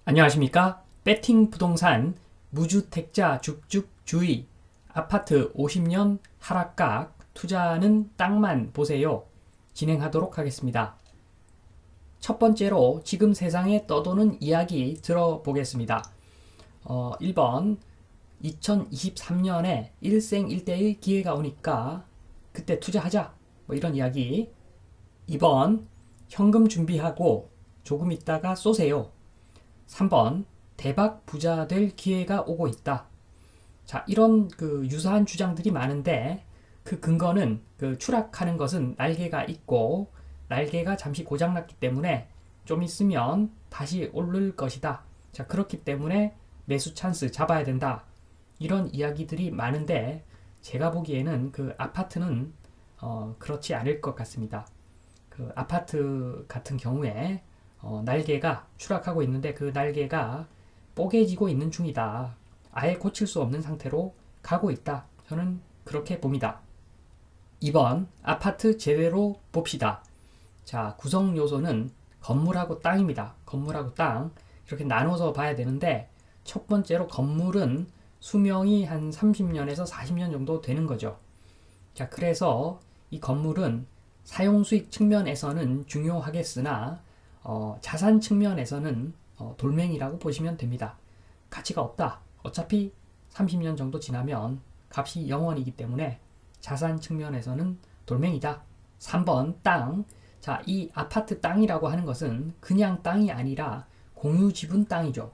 안녕하십니까? 배팅 부동산 무주택자 죽죽주의 아파트 50년 하락각 투자는 땅만 보세요. 진행하도록 하겠습니다. 첫 번째로 지금 세상에 떠도는 이야기 들어보겠습니다. 1번 2023년에 일생일대의 기회가 오니까 그때 투자하자. 뭐 이런 이야기. 2번 현금 준비하고 조금 있다가 쏘세요. 3번 대박 부자 될 기회가 오고 있다. 자, 이런 유사한 주장들이 많은데 그 근거는 추락하는 것은 날개가 있고 날개가 잠시 고장났기 때문에 좀 있으면 다시 오를 것이다. 자, 그렇기 때문에 매수 찬스 잡아야 된다. 이런 이야기들이 많은데 제가 보기에는 아파트는 그렇지 않을 것 같습니다. 아파트 같은 경우에 날개가 추락하고 있는데 그 날개가 뽀개지고 있는 중이다. 아예 고칠 수 없는 상태로 가고 있다. 저는 그렇게 봅니다. 2번 아파트 제대로 봅시다. 자, 구성 요소는 건물하고 땅입니다. 건물하고 땅 이렇게 나눠서 봐야 되는데 첫 번째로 건물은 수명이 한 30년에서 40년 정도 되는 거죠. 자, 그래서 이 건물은 사용 수익 측면에서는 중요하겠으나 자산 측면에서는 돌멩이라고 보시면 됩니다. 가치가 없다. 어차피 30년 정도 지나면 값이 0원이기 때문에 자산 측면에서는 돌멩이다. 3번 땅. 자, 이 아파트 땅이라고 하는 것은 그냥 땅이 아니라 공유 지분 땅이죠.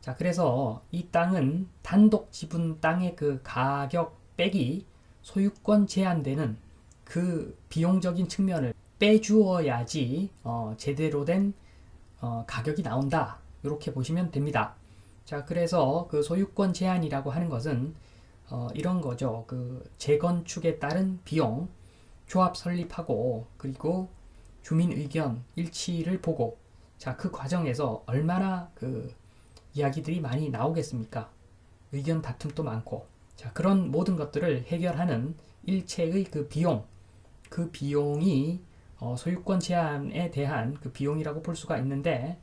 자, 그래서 이 땅은 단독 지분 땅의 가격 빼기 소유권 제한되는 비용적인 측면을 빼주어야지 제대로 된 가격이 나온다. 이렇게 보시면 됩니다. 자, 그래서 소유권 제한이라고 하는 것은 이런 거죠. 재건축에 따른 비용, 조합 설립하고 그리고 주민 의견 일치를 보고 자, 그 과정에서 얼마나 이야기들이 많이 나오겠습니까? 의견 다툼도 많고 자, 그런 모든 것들을 해결하는 일체의 비용, 그 비용이 소유권 제한에 대한 비용이라고 볼 수가 있는데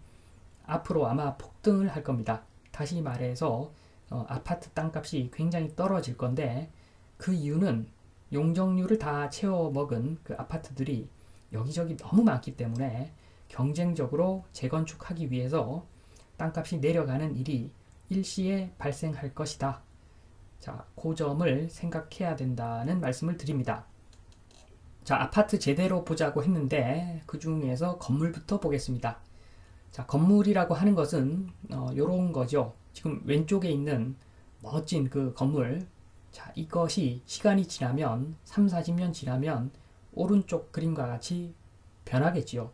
앞으로 아마 폭등을 할 겁니다. 다시 말해서 아파트 땅값이 굉장히 떨어질 건데 그 이유는 용적률을 다 채워 먹은 아파트들이 여기저기 너무 많기 때문에 경쟁적으로 재건축하기 위해서 땅값이 내려가는 일이 일시에 발생할 것이다. 자, 그 점을 생각해야 된다는 말씀을 드립니다. 자, 아파트 제대로 보자고 했는데 그 중에서 건물부터 보겠습니다. 자, 건물이라고 하는 것은 요런 거죠. 지금 왼쪽에 있는 멋진 건물. 자, 이것이 시간이 지나면 3, 40년 지나면 오른쪽 그림과 같이 변하겠지요.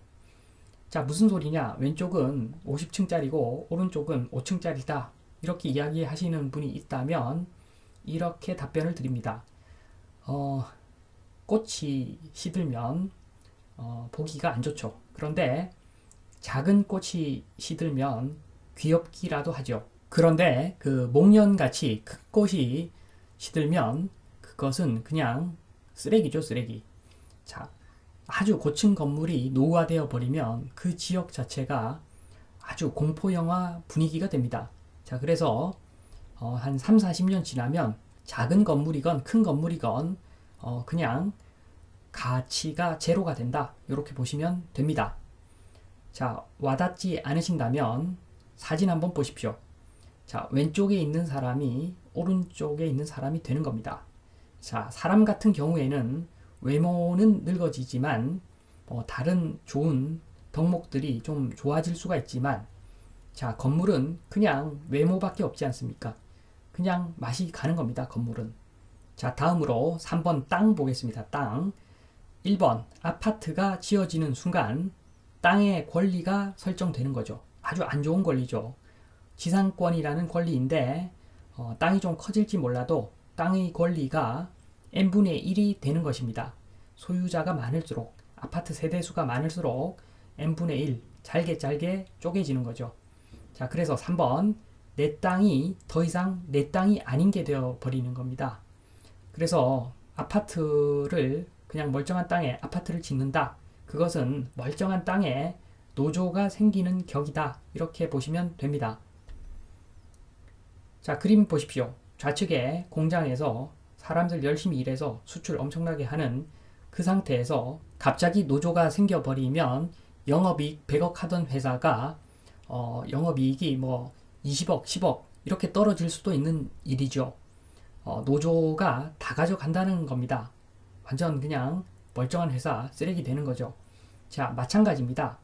자, 무슨 소리냐? 왼쪽은 50층짜리고 오른쪽은 5층짜리다. 이렇게 이야기하시는 분이 있다면 이렇게 답변을 드립니다. 꽃이 시들면 보기가 안 좋죠. 그런데 작은 꽃이 시들면 귀엽기라도 하죠. 그런데 목련같이 큰 꽃이 시들면 그것은 그냥 쓰레기죠, 쓰레기. 자, 아주 고층 건물이 노후화되어 버리면 그 지역 자체가 아주 공포영화 분위기가 됩니다. 자, 그래서 한 3, 40년 지나면 작은 건물이건 큰 건물이건 그냥 가치가 제로가 된다. 이렇게 보시면 됩니다. 자, 와닿지 않으신다면 사진 한번 보십시오. 자, 왼쪽에 있는 사람이 오른쪽에 있는 사람이 되는 겁니다. 자, 사람 같은 경우에는 외모는 늙어지지만 다른 좋은 덕목들이 좀 좋아질 수가 있지만 자, 건물은 그냥 외모밖에 없지 않습니까? 그냥 맛이 가는 겁니다. 건물은. 자, 다음으로 3번 땅 보겠습니다. 땅. 1번 아파트가 지어지는 순간 땅의 권리가 설정되는 거죠. 아주 안 좋은 권리죠. 지상권이라는 권리인데 땅이 좀 커질지 몰라도 땅의 권리가 n분의 1이 되는 것입니다. 소유자가 많을수록 아파트 세대수가 많을수록 n분의 1 잘게 쪼개지는 거죠. 자, 그래서 3번 내 땅이 더 이상 내 땅이 아닌 게 되어 버리는 겁니다. 그래서 아파트를 그냥 멀쩡한 땅에 아파트를 짓는다. 그것은 멀쩡한 땅에 노조가 생기는 격이다. 이렇게 보시면 됩니다. 자, 그림 보십시오. 좌측에 공장에서 사람들 열심히 일해서 수출 엄청나게 하는 그 상태에서 갑자기 노조가 생겨버리면 영업이익 100억 하던 회사가 영업이익이 뭐 20억, 10억 이렇게 떨어질 수도 있는 일이죠. 노조가 다 가져간다는 겁니다. 완전 그냥 멀쩡한 회사 쓰레기 되는 거죠. 자, 마찬가지입니다.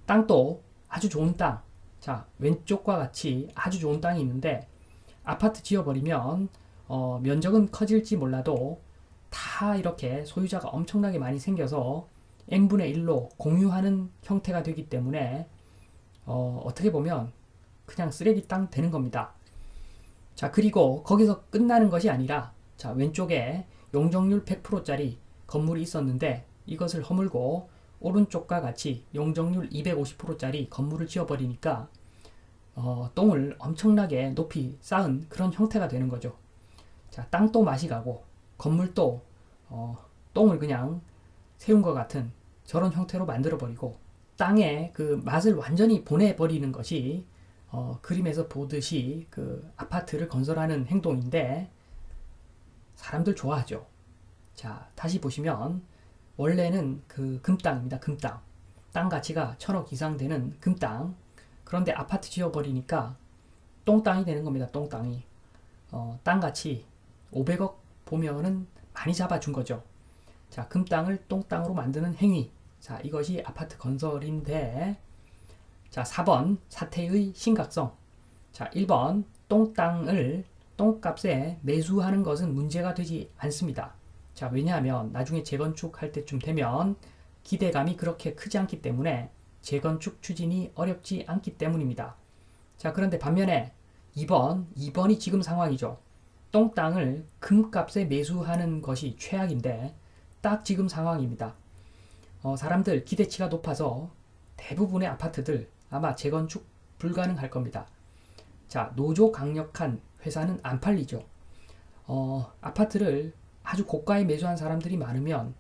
땅도 아주 좋은 땅. 자, 왼쪽과 같이 아주 좋은 땅이 있는데 아파트 지어버리면 면적은 커질지 몰라도 다 이렇게 소유자가 엄청나게 많이 생겨서 n분의 1로 공유하는 형태가 되기 때문에 어떻게 보면 그냥 쓰레기 땅 되는 겁니다. 자, 그리고 거기서 끝나는 것이 아니라 자, 왼쪽에 용적률 100%짜리 건물이 있었는데 이것을 허물고 오른쪽과 같이 용적률 250%짜리 건물을 지어버리니까 똥을 엄청나게 높이 쌓은 그런 형태가 되는 거죠. 자, 땅도 맛이 가고 건물도 똥을 그냥 세운 것 같은 저런 형태로 만들어버리고 땅에 그 맛을 완전히 보내버리는 것이 그림에서 보듯이 그 아파트를 건설하는 행동인데 사람들 좋아하죠. 자, 다시 보시면 원래는 그 금땅입니다. 금땅. 땅 가치가 1000억 이상 되는 금땅. 그런데 아파트 지어버리니까 똥땅이 되는 겁니다. 똥땅이. 땅 가치 500억 보면은 많이 잡아준 거죠. 자, 금땅을 똥땅으로 만드는 행위. 자, 이것이 아파트 건설인데 자, 4번 사태의 심각성. 자, 1번 똥땅을 똥값에 매수하는 것은 문제가 되지 않습니다. 자, 왜냐하면 나중에 재건축할 때쯤 되면 기대감이 그렇게 크지 않기 때문에 재건축 추진이 어렵지 않기 때문입니다. 자, 그런데 반면에 2번이 지금 상황이죠. 똥땅을 금값에 매수하는 것이 최악인데 딱 지금 상황입니다. 사람들 기대치가 높아서 대부분의 아파트들 아마 재건축 불가능할 겁니다. 자, 노조 강력한 회사는 안 팔리죠. 아파트를 아주 고가에 매수한 사람들이 많으면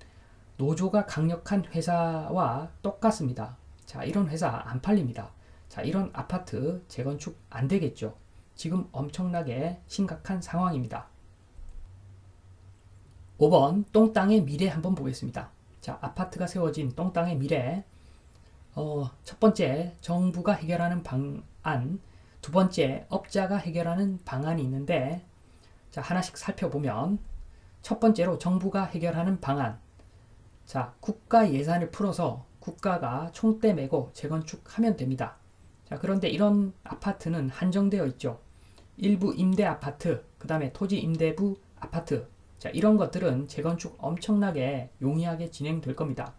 노조가 강력한 회사와 똑같습니다. 자, 이런 회사 안 팔립니다. 자, 이런 아파트 재건축 안 되겠죠. 지금 엄청나게 심각한 상황입니다. 5번 똥땅의 미래 한번 보겠습니다. 자, 아파트가 세워진 똥땅의 미래. 첫 번째 정부가 해결하는 방안, 두 번째 업자가 해결하는 방안이 있는데 자, 하나씩 살펴보면 첫 번째로 정부가 해결하는 방안. 자, 국가 예산을 풀어서 국가가 총대 메고 재건축하면 됩니다. 자, 그런데 이런 아파트는 한정되어 있죠. 일부 임대 아파트, 그 다음에 토지 임대부 아파트. 자, 이런 것들은 재건축 엄청나게 용이하게 진행될 겁니다.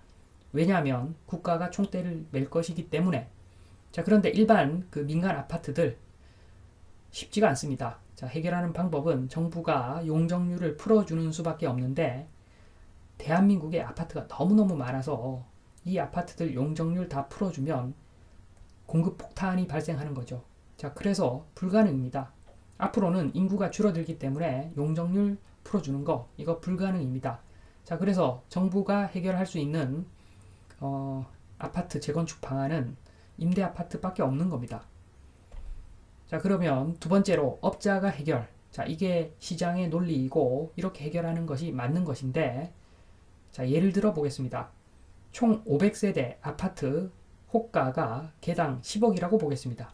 왜냐하면 국가가 총대를 맬 것이기 때문에. 자, 그런데 일반 그 민간 아파트들 쉽지가 않습니다. 자, 해결하는 방법은 정부가 용적률을 풀어주는 수밖에 없는데 대한민국의 아파트가 너무너무 많아서 이 아파트들 용적률 다 풀어주면 공급 폭탄이 발생하는 거죠. 자, 그래서 불가능입니다. 앞으로는 인구가 줄어들기 때문에 용적률 풀어주는 거 이거 불가능입니다. 자, 그래서 정부가 해결할 수 있는 아파트 재건축 방안은 임대 아파트밖에 없는 겁니다. 자, 그러면 두 번째로 업자가 해결. 자, 이게 시장의 논리이고 이렇게 해결하는 것이 맞는 것인데 자, 예를 들어 보겠습니다. 총 500세대 아파트 호가가 개당 10억이라고 보겠습니다.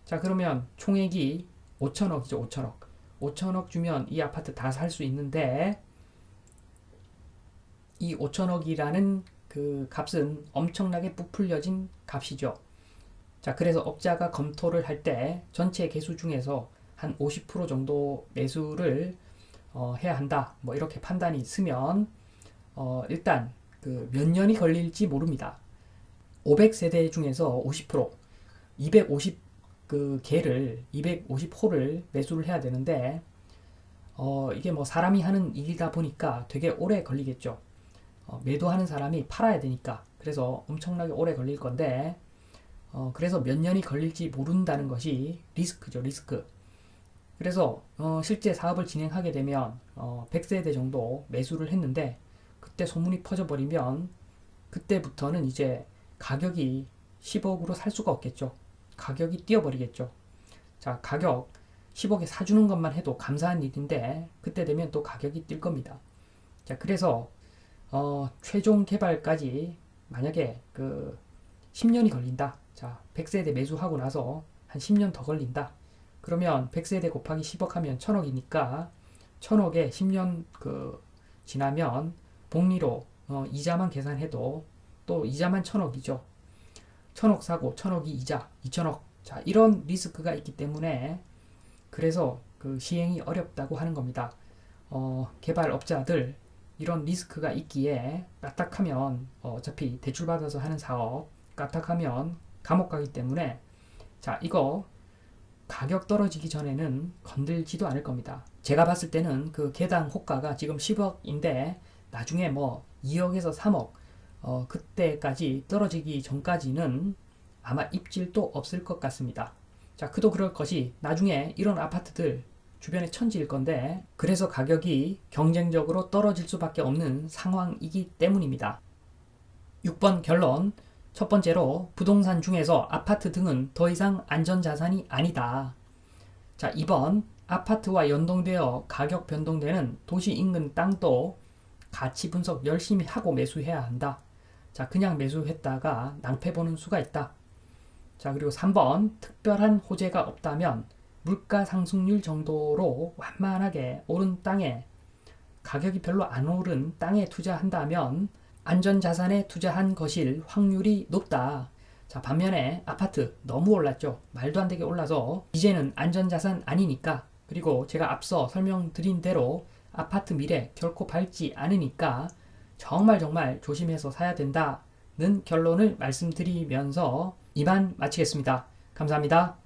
자, 그러면 총액이 5천억이죠. 5천억. 5천억 주면 이 아파트 다 살 수 있는데 이 5천억이라는 그 값은 엄청나게 부풀려진 값이죠. 자, 그래서 업자가 검토를 할 때 전체 개수 중에서 한 50% 정도 매수를 해야 한다. 뭐 이렇게 판단이 있으면 일단 그 몇 년이 걸릴지 모릅니다. 500세대 중에서 50%, 250 그 개를 250호를 매수를 해야 되는데 이게 뭐 사람이 하는 일이다 보니까 되게 오래 걸리겠죠. 매도하는 사람이 팔아야 되니까 그래서 엄청나게 오래 걸릴 건데 그래서 몇 년이 걸릴지 모른다는 것이 리스크죠. 리스크. 그래서 실제 사업을 진행하게 되면 100세대 정도 매수를 했는데 그때 소문이 퍼져버리면 그때부터는 이제 가격이 10억으로 살 수가 없겠죠. 가격이 뛰어버리겠죠. 자, 가격 10억에 사주는 것만 해도 감사한 일인데 그때 되면 또 가격이 뛸 겁니다. 자, 그래서 최종 개발까지 만약에 10년이 걸린다. 자, 100세대 매수하고 나서 한 10년 더 걸린다. 그러면 100세대 곱하기 10억 하면 1000억이니까 1000억에 10년 지나면 복리로 이자만 계산해도 또 이자만 1000억이죠. 1000억 사고 1000억이 이자 2000억. 자, 이런 리스크가 있기 때문에 그래서 시행이 어렵다고 하는 겁니다. 개발업자들 이런 리스크가 있기에 까딱하면 어차피 대출받아서 하는 사업 까딱하면 감옥 가기 때문에 자, 이거 가격 떨어지기 전에는 건들지도 않을 겁니다. 제가 봤을 때는 개당 호가가 지금 10억인데 나중에 2억에서 3억 그때까지 떨어지기 전까지는 아마 입질도 없을 것 같습니다. 자, 그도 그럴 것이 나중에 이런 아파트들 주변에 천지일 건데 그래서 가격이 경쟁적으로 떨어질 수밖에 없는 상황이기 때문입니다. 6번 결론. 첫 번째로 부동산 중에서 아파트 등은 더 이상 안전자산이 아니다. 자, 2번 아파트와 연동되어 가격 변동되는 도시 인근 땅도 가치 분석 열심히 하고 매수해야 한다. 자, 그냥 매수했다가 낭패 보는 수가 있다. 자, 그리고 3번 특별한 호재가 없다면 물가 상승률 정도로 완만하게 오른 땅에 가격이 별로 안 오른 땅에 투자한다면 안전자산에 투자한 것일 확률이 높다. 자, 반면에 아파트 너무 올랐죠. 말도 안 되게 올라서 이제는 안전자산 아니니까 그리고 제가 앞서 설명드린 대로 아파트 미래 결코 밝지 않으니까 정말 조심해서 사야 된다는 결론을 말씀드리면서 이만 마치겠습니다. 감사합니다.